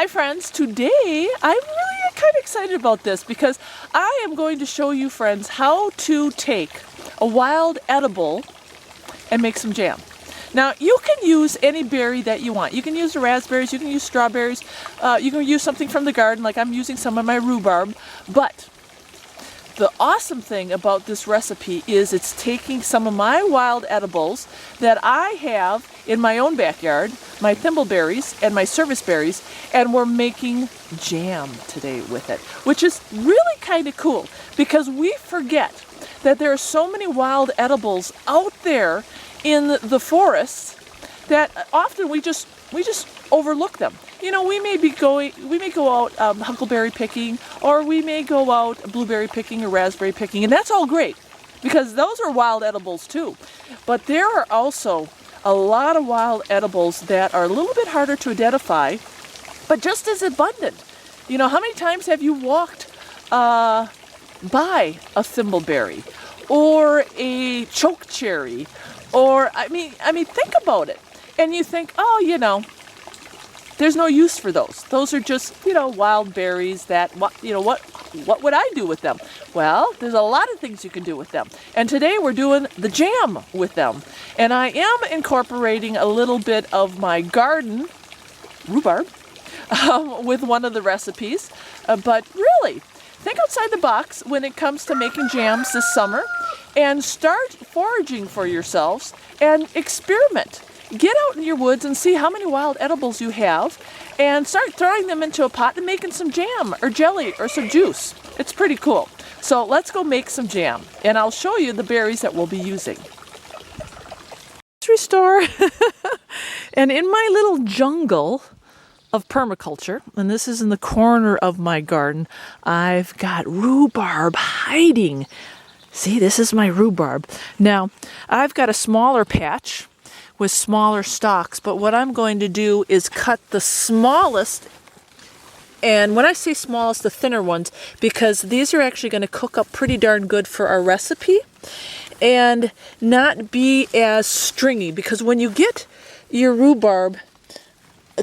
Hi friends, today I'm really kind of excited about this because I am going to show you friends how to take a wild edible and make some jam. Now you can use any berry that you want. You can use the raspberries, you can use strawberries, you can use something from the garden like I'm using some of my rhubarb, but the awesome thing about this recipe is it's taking some of my wild edibles that I have in my own backyard, my thimbleberries and my service berries, and we're making jam today with it, which is really kind of cool because we forget that there are so many wild edibles out there in the forests that often we just overlook them. You know, we may go out huckleberry picking, or we may go out blueberry picking or raspberry picking, and that's all great because those are wild edibles too. But there are also a lot of wild edibles that are a little bit harder to identify, but just as abundant. You know, how many times have you walked by a thimbleberry or a chokecherry, or I mean, think about it, and you think, oh, you know, there's no use for those. Those are just, you know, wild berries that, what would I do with them? Well, there's a lot of things you can do with them. And today we're doing the jam with them. And I am incorporating a little bit of my garden rhubarb with one of the recipes. But really, think outside the box when it comes to making jams this summer and start foraging for yourselves and experiment. Get out in your woods and see how many wild edibles you have and start throwing them into a pot and making some jam or jelly or some juice. It's pretty cool. So let's go make some jam and I'll show you the berries that we'll be using. Grocery store. And in my little jungle of permaculture, and this is in the corner of my garden, I've got rhubarb hiding. See, this is my rhubarb. Now, I've got a smaller patch with smaller stalks, but what I'm going to do is cut the smallest, and when I say smallest, the thinner ones, because these are actually going to cook up pretty darn good for our recipe and not be as stringy, because when you get your rhubarb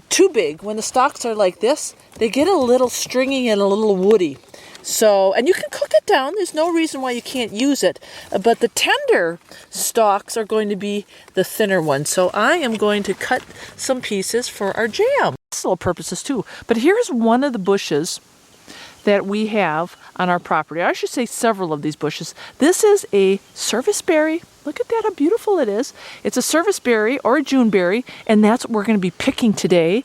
too big, when the stalks are like this, they get a little stringy and a little woody. So, and you can cook it down. There's no reason why you can't use it. But the tender stalks are going to be the thinner ones. So I am going to cut some pieces for our jam. Medicinal purposes too. But here's one of the bushes that we have on our property. I should say several of these bushes. This is a service berry. Look at that, how beautiful it is. It's a service berry or a June berry, and that's what we're going to be picking today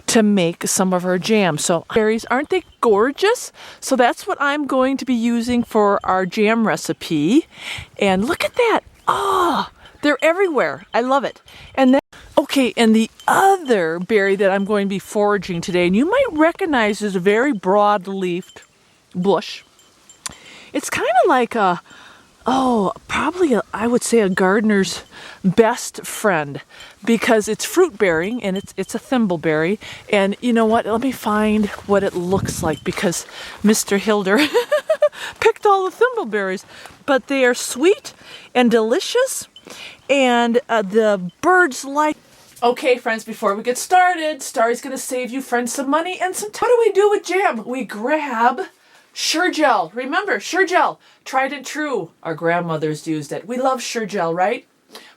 to make some of our jam. So berries, aren't they gorgeous? So that's what I'm going to be using for our jam recipe. And look at that. Oh, they're everywhere. I love it. And then, okay, and the other berry that I'm going to be foraging today, and you might recognize this very broad-leafed bush. It's kind of like a, I would say a gardener's best friend, because it's fruit bearing and it's a thimbleberry. And you know what? Let me find what it looks like, because Mr. Hilder picked all the thimbleberries, but they are sweet and delicious, and the birds like. Okay, friends, before we get started, Starry's going to save you friends some money and some time. What do we do with jam? We grab Sure-Gel. Remember, Sure-Gel, tried and true. Our grandmothers used it. We love Sure-Gel, right?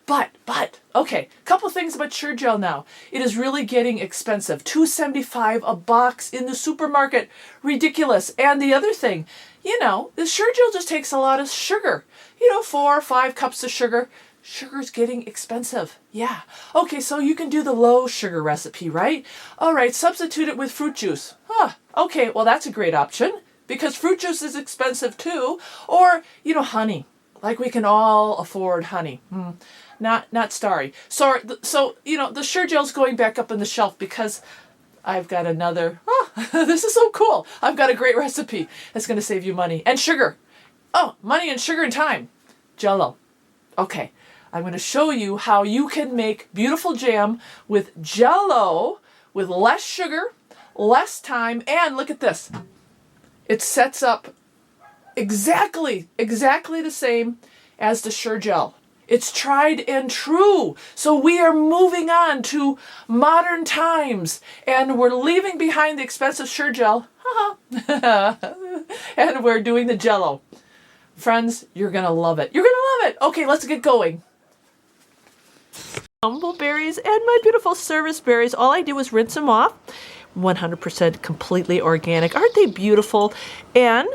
But, okay, couple things about Sure-Gel now. It is really getting expensive. $2.75 a box in the supermarket. Ridiculous. And the other thing, you know, the Sure-Gel just takes a lot of sugar. You know, 4 or 5 cups of sugar. Sugar's getting expensive. Yeah. Okay, so you can do the low sugar recipe, right? All right, substitute it with fruit juice. Okay, well, that's a great option, because fruit juice is expensive too. Or, you know, honey. Like, we can all afford honey. Not Starry. So, you know, the Sure-Gel's going back up on the shelf because I've got another, this is so cool. I've got a great recipe that's going to save you money. And sugar. Oh, money and sugar and time. Jell-O. Okay, I'm going to show you how you can make beautiful jam with Jell-O, with less sugar, less time, and look at this. It sets up exactly the same as the Sure-Gel. It's tried and true. So we are moving on to modern times, and we're leaving behind the expensive Sure-Gel, and we're doing the Jello. Friends, you're gonna love it. You're gonna love it. Okay, let's get going. Humbleberries and my beautiful service berries. All I do is rinse them off. 100% completely organic. Aren't they beautiful? And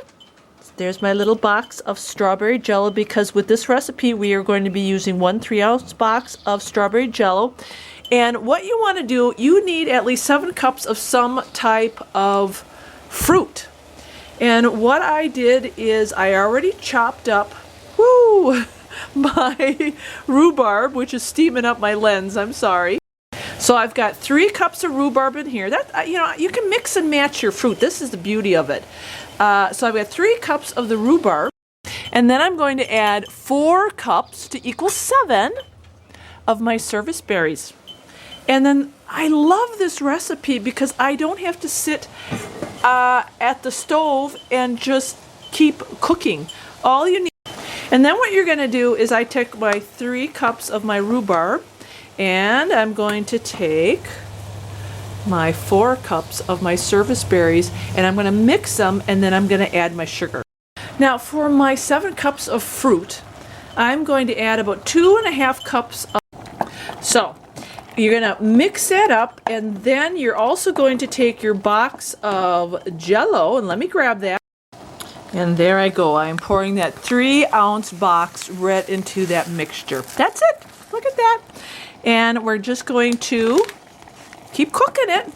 there's my little box of strawberry jello, because with this recipe we are going to be using 1 3-ounce box of strawberry jello. And what you want to do, you need at least 7 cups of some type of fruit. And what I did is I already chopped up my rhubarb, which is steaming up my lens. I'm sorry. So I've got 3 cups of rhubarb in here. That, you know, you can mix and match your fruit. This is the beauty of it. So I've got 3 cups of the rhubarb, and then I'm going to add 4 cups to equal 7 of my service berries. And then I love this recipe because I don't have to sit at the stove and just keep cooking. All you need. And then what you're going to do is I take my 3 cups of my rhubarb, and I'm going to take my 4 cups of my service berries, and I'm going to mix them, and then I'm going to add my sugar. Now for my 7 cups of fruit, I'm going to add about 2.5 cups of. So you're going to mix that up, and then you're also going to take your box of Jello, and let me grab that. And there I go. I am pouring that 3-ounce box right into that mixture. That's it. Look at that. And we're just going to keep cooking it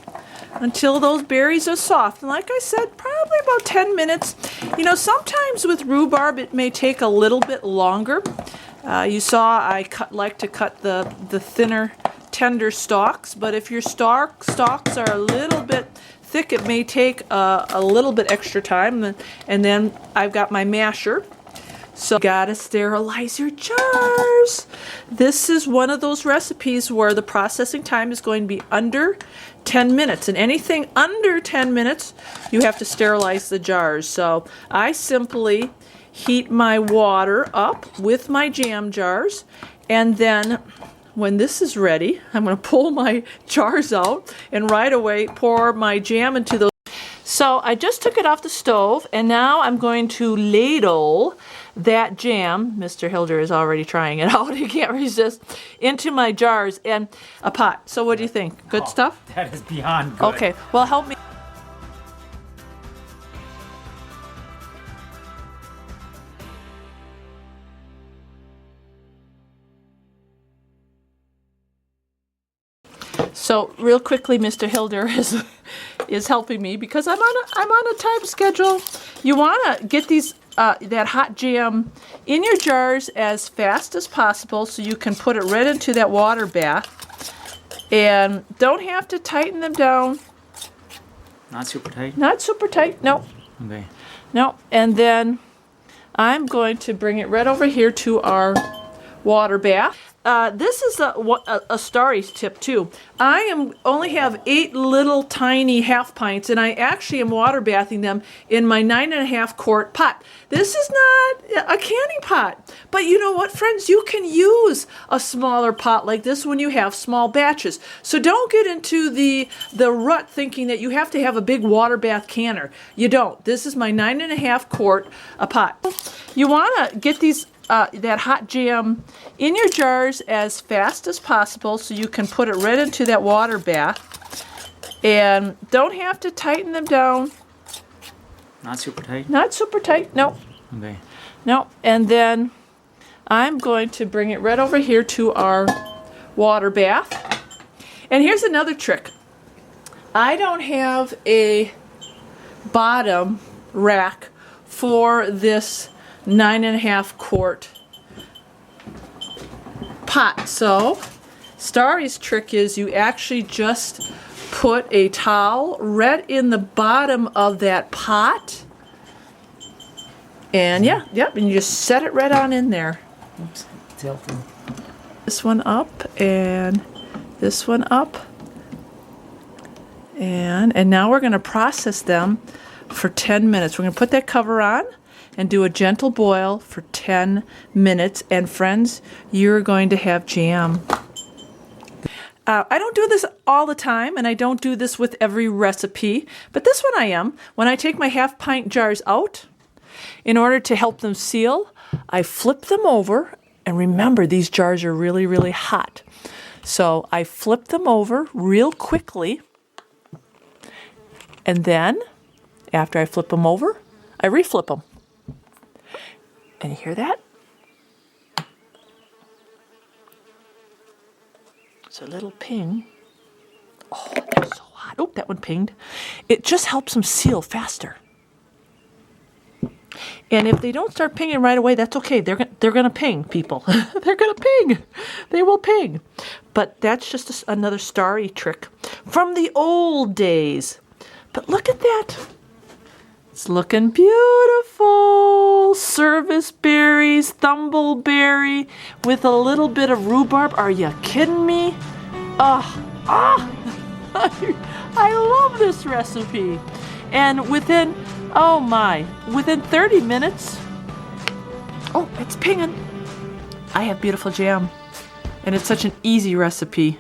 until those berries are soft. And like I said, probably about 10 minutes. You know, sometimes with rhubarb it may take a little bit longer. You saw I like to cut the thinner, tender stalks. But if your stalks are a little bit thick, it may take a little bit extra time. And then I've got my masher. So you gotta sterilize your jars. This is one of those recipes where the processing time is going to be under 10 minutes. And anything under 10 minutes, you have to sterilize the jars. So I simply heat my water up with my jam jars, and then when this is ready, I'm going to pull my jars out and right away pour my jam into those. So I just took it off the stove, and now I'm going to ladle that jam. Mr. Hilder is already trying it out. He can't resist. Into my jars and a pot. So what do you think? Good stuff? That is beyond good. Okay. Well, help me. So real quickly, Mr. Hilder is helping me because I'm on a time schedule. You want to get these that hot jam in your jars as fast as possible so you can put it right into that water bath, and don't have to tighten them down. Not super tight? Not super tight. No. Okay. No. And then I'm going to bring it right over here to our water bath. This is a STARRYS tip too. I only have 8 little tiny half pints, and I actually am water bathing them in my 9.5 quart pot. This is not a canning pot, but you know what, friends? You can use a smaller pot like this when you have small batches. So don't get into the rut thinking that you have to have a big water bath canner. You don't. This is my 9.5 quart pot. You want to get these that hot jam in your jars as fast as possible so you can put it right into that water bath, and don't have to tighten them down. Not super tight? Not super tight. No. Okay. No. And then I'm going to bring it right over here to our water bath. And here's another trick. I don't have a bottom rack for this 9.5 quart pot. So STARRYS trick is you actually just put a towel right in the bottom of that pot, and and you just set it right on in there. Oops, tilting. This one up and this one up, and now we're going to process them for 10 minutes. We're going to put that cover on, and do a gentle boil for 10 minutes. And friends, you're going to have jam. I don't do this all the time, and I don't do this with every recipe, but this one I am. When I take my half-pint jars out, in order to help them seal, I flip them over, and remember, these jars are really, really hot. So I flip them over real quickly, and then, after I flip them over, I reflip them. And you hear that? It's a little ping. Oh, they're so hot. Oh, that one pinged. It just helps them seal faster. And if they don't start pinging right away, that's okay. They're going to ping, people. They're going to ping. They will ping. But that's just another starry trick from the old days. But look at that. It's looking beautiful. Service berries, thumbleberry with a little bit of rhubarb. Are you kidding me? I love this recipe. And within 30 minutes, oh, it's pinging. I have beautiful jam. And it's such an easy recipe.